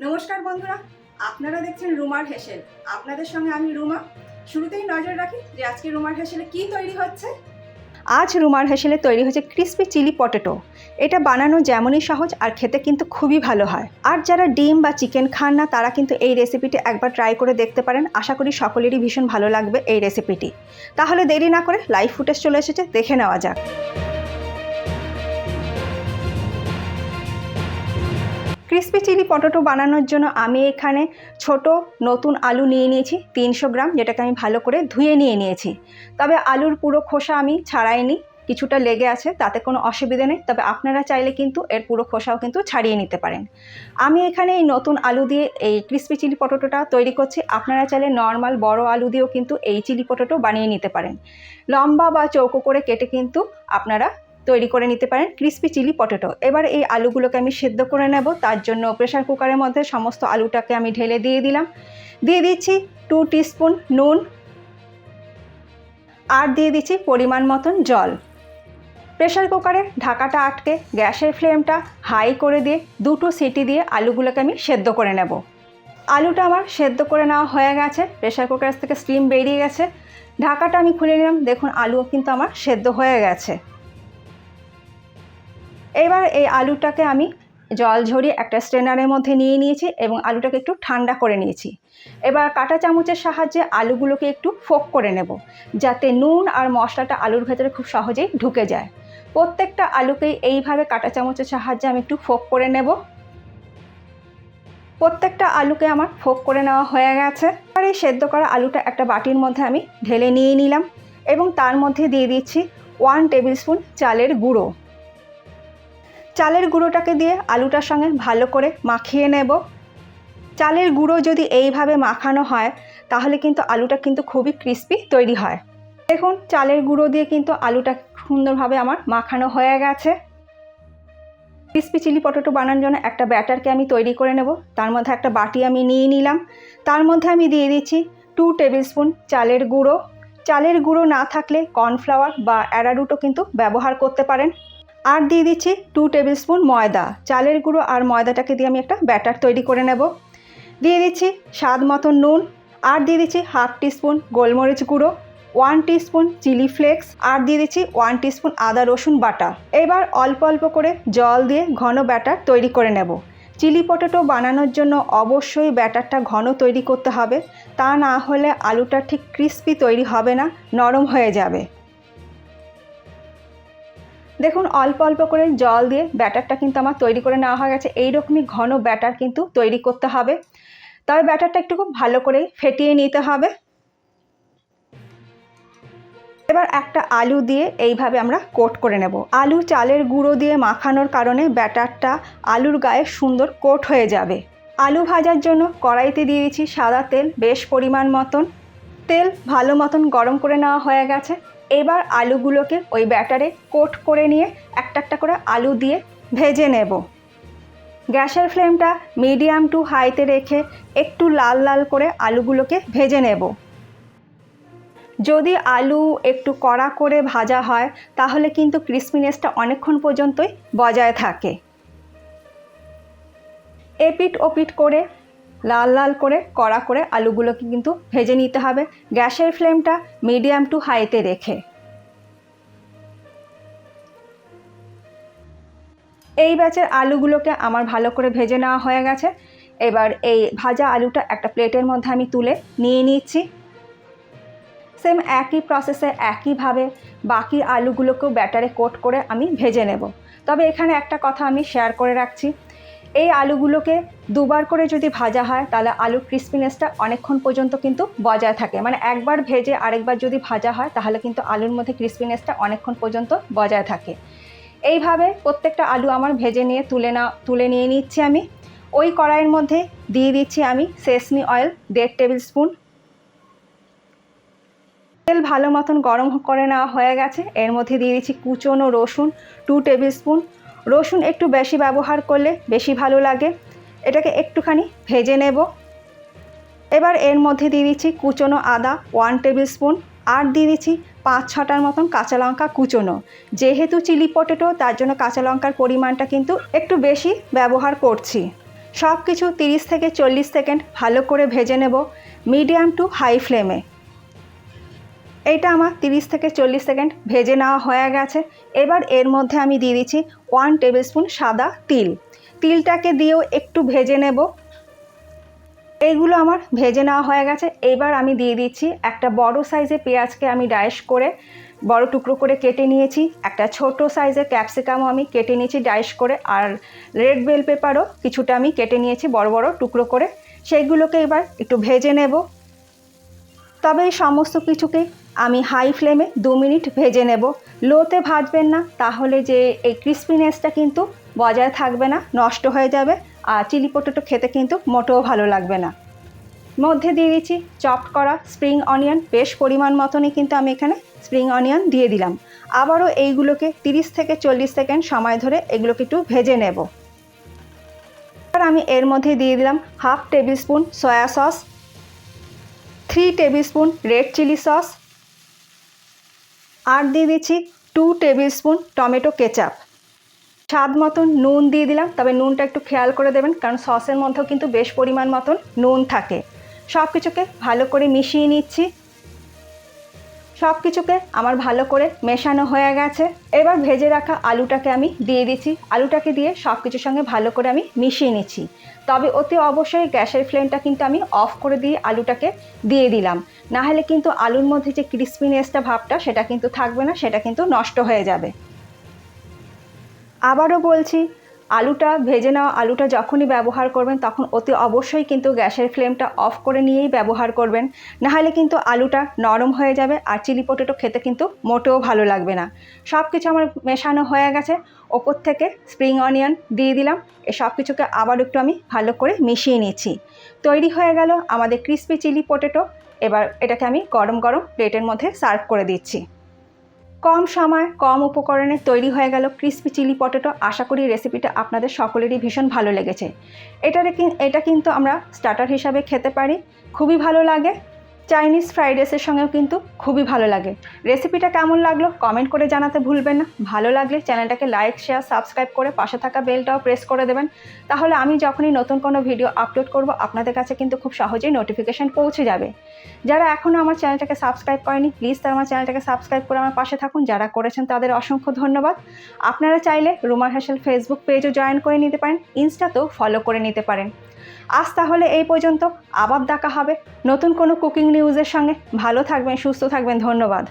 নমস্কার বন্ধুরা, আপনারা দেখছেন রুমার হেসেল। আপনাদের সঙ্গে আমি রুমা। শুরুতেই নজর রাখি যে আজকে রুমার হেসেলে কি তৈরি হচ্ছে। আজ রুমার হেসেলে তৈরি হচ্ছে ক্রিসপি চিলি পটেটো। এটা বানানো যেমনই সহজ আর খেতে কিন্তু খুবই ভালো হয়। আর যারা ডিম বা চিকেন খান না তারা কিন্তু এই রেসিপিটি একবার ট্রাই করে দেখতে পারেন। আশা করি সকলেরই ভীষণ ভালো লাগবে এই রেসিপিটি। তাহলে দেরি না করে লাইভ ফুটেজ চলে এসেছে, দেখে নেওয়া যাক। ক্রিসপি চিলি পটেটো বানানোর জন্য আমি এখানে ছোট নতুন আলু নিয়ে নিয়েছি 300 গ্রাম, যেটাকে আমি ভালো করে ধুয়ে নিয়েছি। তবে আলুর পুরো খোসা আমি ছাড়াইনি, কিছুটা লেগে আছে, তাতে কোনো অসুবিধা নেই। তবে আপনারা চাইলে কিন্তু এর পুরো খোসাও কিন্তু ছাড়িয়ে নিতে পারেন। আমি এখানে এই নতুন আলু দিয়ে এই ক্রিসপি চিলি পটেটোটা তৈরি করছি। আপনারা চাইলে নর্মাল বড় আলু দিয়েও কিন্তু এই চিলি পটেটো বানিয়ে নিতে পারেন। লম্বা বা চৌকো করে কেটে কিন্তু আপনারা তৈরি করে নিতে পারেন ক্রিসপি চিলি পটেটো। এবার এই আলুগুলোকে আমি সেদ্ধ করে নেব। তার জন্য প্রেসার কুকারের মধ্যে সমস্ত আলুটাকে আমি ঢেলে দিয়ে দিলাম। দিয়ে দিচ্ছি 2 টিস্পুন নুন, আর দিয়ে দিচ্ছি পরিমাণ মতন জল। প্রেসার কুকারে ঢাকাটা আটকে গ্যাসের ফ্লেমটা হাই করে দিয়ে 2টো সিটি দিয়ে আলুগুলোকে আমি সেদ্ধ করে নেব। আলুটা আমার সেদ্ধ করে নেওয়া হয়ে গেছে, প্রেসার কুকার থেকে স্টিম বেরিয়ে গেছে। ঢাকাটা আমি খুলে নিলাম, দেখুন আলুও কিন্তু আমার সেদ্ধ হয়ে গেছে। এবার এই আলুটাকে আমি জল ঝরিয়ে একটা স্ট্রেনারের মধ্যে নিয়ে নিয়েছি এবং আলুটাকে একটু ঠান্ডা করে নিয়েছি। এবার কাঁটা চামচের সাহায্যে আলুগুলোকে একটু ফোক করে নেব, যাতে নুন আর মশলাটা আলুর ভেতরে খুব সহজেই ঢুকে যায়। প্রত্যেকটা আলুকেই এইভাবে কাঁটা চামচের সাহায্যে আমি একটু ফোক করে নেব। প্রত্যেকটা আলুকে আমার ফোক করে নেওয়া হয়ে গেছে। এবার এই সেদ্ধ করা আলুটা একটা বাটির মধ্যে আমি ঢেলে নিয়ে নিলাম এবং তার মধ্যে দিয়ে দিচ্ছি 1 টেবিল স্পুন চালের গুঁড়ো। চালের গুঁড়োটাকে দিয়ে আলুটার সঙ্গে ভালো করে মাখিয়ে নেব। চালের গুঁড়ো যদি এইভাবে মাখানো হয় তাহলে কিন্তু আলুটা কিন্তু খুবই ক্রিস্পি তৈরি হয়। দেখুন চালের গুঁড়ো দিয়ে কিন্তু আলুটা সুন্দরভাবে আমার মাখানো হয়ে গেছে। ক্রিস্পি চিলি পটেটো বানানোর জন্য একটা ব্যাটারকে আমি তৈরি করে নেব। তার মধ্যে একটা বাটি আমি নিয়ে নিলাম। তার মধ্যে আমি দিয়ে দিচ্ছি 2 টেবিল স্পুন চালের গুঁড়ো। চালের গুঁড়ো না থাকলে কর্নফ্লাওয়ার বা অ্যারারুটও কিন্তু ব্যবহার করতে পারেন। আর দিয়ে দিচ্ছি 2 টেবিল স্পুন ময়দা। চালের গুঁড়ো আর ময়দাটাকে দিয়ে আমি একটা ব্যাটার তৈরি করে নেব। দিয়ে দিচ্ছি স্বাদ মতো নুন, আর দিয়ে দিচ্ছি 1/2 টিস্পুন গোলমরিচ গুঁড়ো, 1 টিস্পুন চিলি ফ্লেক্স, আর দিয়ে দিচ্ছি 1 টিস্পুন আদা রসুন বাটা। এবার অল্প অল্প করে জল দিয়ে ঘন ব্যাটার তৈরি করে নেব। চিলি পটেটো বানানোর জন্য অবশ্যই ব্যাটারটা ঘন তৈরি করতে হবে, তা না হলে আলুটা ঠিক ক্রিস্পি তৈরি হবে না, নরম হয়ে যাবে। দেখুন অল্প অল্প করে জল দিয়ে ব্যাটারটা কিন্তু আমার তৈরি করে নেওয়া হয়ে গেছে। এইরকমই ঘন ব্যাটার কিন্তু তৈরি করতে হবে। তবে ব্যাটারটা একটু খুব ভালো করে ফেটিয়ে নিতে হবে। এবার একটা আলু দিয়ে এইভাবে আমরা কোট করে নেব। আলু চালের গুঁড়ো দিয়ে মাখানোর কারণে ব্যাটারটা আলুর গায়ে সুন্দর কোট হয়ে যাবে। আলু ভাজার জন্য কড়াইতে দিয়ে দিচ্ছি সাদা তেল, বেশ পরিমাণ মতন। তেল ভালো মতন গরম করে নেওয়া হয়ে গেছে। এবার আলুগুলোকে ওই ব্যাটারে কোট করে নিয়ে একটা একটা করে আলু দিয়ে ভেজে নেব। গ্যাসের ফ্লেমটা মিডিয়াম টু হাইতে রেখে একটু লাল লাল করে আলুগুলোকে ভেজে নেব। যদি আলু একটু কড়া করে ভাজা হয় তাহলে কিন্তু ক্রিসপিনেসটা অনেকক্ষণ পর্যন্তই বজায় থাকে। এপিট ওপিট করে লাল লাল করে কড়া করে আলুগুলোকে কিন্তু ভেজে নিতে হবে, গ্যাসের ফ্লেমটা মিডিয়াম টু হাইতে রেখে। এই ব্যাচের আলুগুলোকে আমার ভালো করে ভেজে নেওয়া হয়ে গেছে। এবার এই ভাজা আলুটা একটা প্লেটের মধ্যে আমি তুলে নিয়ে নিচ্ছি। সেম একই প্রসেসে একইভাবে বাকি আলুগুলোকেও ব্যাটারে কোট করে আমি ভেজে নেব। তবে এখানে একটা কথা আমি শেয়ার করে রাখছি, এই আলুগুলোকে দুবার করে যদি ভাজা হয় তাহলে আলুর ক্রিসপিনেসটা অনেকক্ষণ পর্যন্ত কিন্তু বজায় থাকে। মানে একবার ভেজে আরেকবার যদি ভাজা হয় তাহলে কিন্তু আলুর মধ্যে ক্রিসপিনেসটা অনেকক্ষণ পর্যন্ত বজায় থাকে। এইভাবে প্রত্যেকটা আলু আমার ভেজে নিয়ে তুলে নিয়ে নিচ্ছি আমি। ওই কড়াইয়ের মধ্যে দিয়ে দিচ্ছি আমি সেসমি অয়েল 1.5 টেবিল স্পুন। তেল ভালো মতন গরম করে নেওয়া হয়ে গেছে। এর মধ্যে দিয়ে দিচ্ছি কুচনো রসুন 2 টেবিল স্পুন। রসুন একটু বেশি ব্যবহার করলে বেশি ভালো লাগে। এটাকে একটুখানি ভেজে নেব। এবার এর মধ্যে দিয়ে দিচ্ছি কুচনো আদা 1 টেবিল স্পুন, আর দিয়ে দিচ্ছি 5-6টার মতন কাঁচা লঙ্কা কুচনো। যেহেতু চিলি পটেটো তার জন্য কাঁচা লঙ্কার পরিমাণটা কিন্তু একটু বেশি ব্যবহার করছি। সব কিছু 30 থেকে 40 সেকেন্ড ভালো করে ভেজে নেব মিডিয়াম টু হাই ফ্লেমে। এটা আমার 30 থেকে 40 সেকেন্ড ভেজে নেওয়া হয়ে গেছে। এবার এর মধ্যে আমি দিয়ে দিচ্ছি 1 টেবিল স্পুন সাদা তিল। তিলটাকে দিয়েও একটু ভেজে নেব। এইগুলো আমার ভেজে নেওয়া হয়ে গেছে। এবার আমি দিয়ে দিচ্ছি একটা বড় সাইজের পেঁয়াজকে আমি ডাইস করে বড় টুকরো করে কেটে নিয়েছি। একটা ছোট সাইজের ক্যাপসিকামও আমি কেটে নিয়েছি ডাইস করে, আর রেড বেল পেপারও কিছুটা আমি কেটে নিয়েছি বড় বড় টুকরো করে। সেইগুলোকে এবার একটু ভেজে নেব। তবে এই সমস্ত কিছুকেই আমি হাই ফ্লেমে 2 মিনিট ভেজে নেব। লোতে ভাজবেন না, তাহলে যে এই ক্রিস্পিনেসটা কিন্তু বজায় থাকবে না, নষ্ট হয়ে যাবে, আর চিলি পটেটো খেতে কিন্তু মোটেও ভালো লাগবে না। মধ্যে দিয়ে দিচ্ছি চপড করা স্প্রিং অনিয়ন, বেশ পরিমাণ মতনই কিন্তু আমি এখানে স্প্রিং অনিয়ন দিয়ে দিলাম। আবারও এইগুলোকে 30 থেকে 40 সেকেন্ড সময় ধরে এগুলোকে একটু ভেজে নেব। এবার আমি এর মধ্যে দিয়ে দিলাম 1/2 tablespoon soy sauce, 3 tablespoon red chilli sauce, আর দিয়ে দিচ্ছি 2 টেবিল স্পুন টমেটো কেচাপ। স্বাদ মতন নুন দিয়ে দিলাম, তবে নুনটা একটু খেয়াল করে দেবেন, কারণ সসের মধ্যেও কিন্তু বেশ পরিমাণ মতন নুন থাকে। সব কিছুকে ভালো করে মিশিয়ে নিচ্ছি। সব কিছুকে আমার ভালো করে মেশানো হয়ে গেছে। এবার ভেজে রাখা আলুটাকে আমি দিয়ে দিচ্ছি। আলুটাকে দিয়ে সব কিছুর সঙ্গে ভালো করে আমি মিশিয়ে নিচ্ছি। তবে অতি অবশ্যই গ্যাসের ফ্লেমটা কিন্তু আমি অফ করে দিয়ে আলুটাকে দিয়ে দিলাম, না হলে কিন্তু আলুর মধ্যে যে ক্রিস্পিনেসটা ভাবটা সেটা কিন্তু থাকবে না, সেটা কিন্তু নষ্ট হয়ে যাবে। আবারও বলছি, আলুটা ভেজে নেওয়া আলুটা যখনই ব্যবহার করবেন তখন অতি অবশ্যই কিন্তু গ্যাসের ফ্লেমটা অফ করে নিয়েই ব্যবহার করবেন, নাহলে কিন্তু আলুটা নরম হয়ে যাবে আর চিলি পটেটো খেতে কিন্তু মোটেও ভালো লাগবে না। সব কিছু আমার মেশানো হয়ে গেছে। ওপর থেকে স্প্রিং অনিয়ন দিয়ে দিলাম। এই সব কিছুকে আবার একটু আমি ভালো করে মিশিয়ে নিচ্ছি। তৈরি হয়ে গেল আমাদের ক্রিস্পি চিলি পটেটো। এবার এটাকে আমি গরম গরম প্লেটের মধ্যে সার্ভ করে দিচ্ছি। কম সময় কম উপকরণে তৈরি হয়ে গেল ক্রিস্পি চিলি পটেটো। আশা করি রেসিপিটা আপনাদের সকলেরই ভীষণ ভালো লেগেছে। এটা কিন্তু আমরা স্টার্টার হিসাবে খেতে পারি, খুবই ভালো লাগে। চাইনিজ ফ্রাইড রাইসের সঙ্গেও কিন্তু খুবই ভালো লাগে। রেসিপিটা কেমন লাগলো কমেন্ট করে জানাতে ভুলবেন না। ভালো লাগলে চ্যানেলটাকে লাইক শেয়ার সাবস্ক্রাইব করে পাশে থাকা বেলটাও প্রেস করে দেবেন, তাহলে আমি যখনই নতুন কোনো ভিডিও আপলোড করব আপনাদের কাছে কিন্তু খুব সহজেই নোটিফিকেশান পৌঁছে যাবে। যারা এখনও আমার চ্যানেলটাকে সাবস্ক্রাইব করেনি প্লিজ তারা আমার চ্যানেলটাকে সাবস্ক্রাইব করে আমার পাশে থাকুন। যারা করেছেন তাদের অসংখ্য ধন্যবাদ। আপনারা চাইলে রুমা হেন্সেল ফেসবুক পেজও জয়েন করে নিতে পারেন, ইনস্টাতেও ফলো করে নিতে পারেন। আজ তাহলে এই পর্যন্ত, আবার দেখা হবে নতুন কোনো কুকিং নিউজের সঙ্গে। ভালো থাকবেন, সুস্থ থাকবেন, ধন্যবাদ।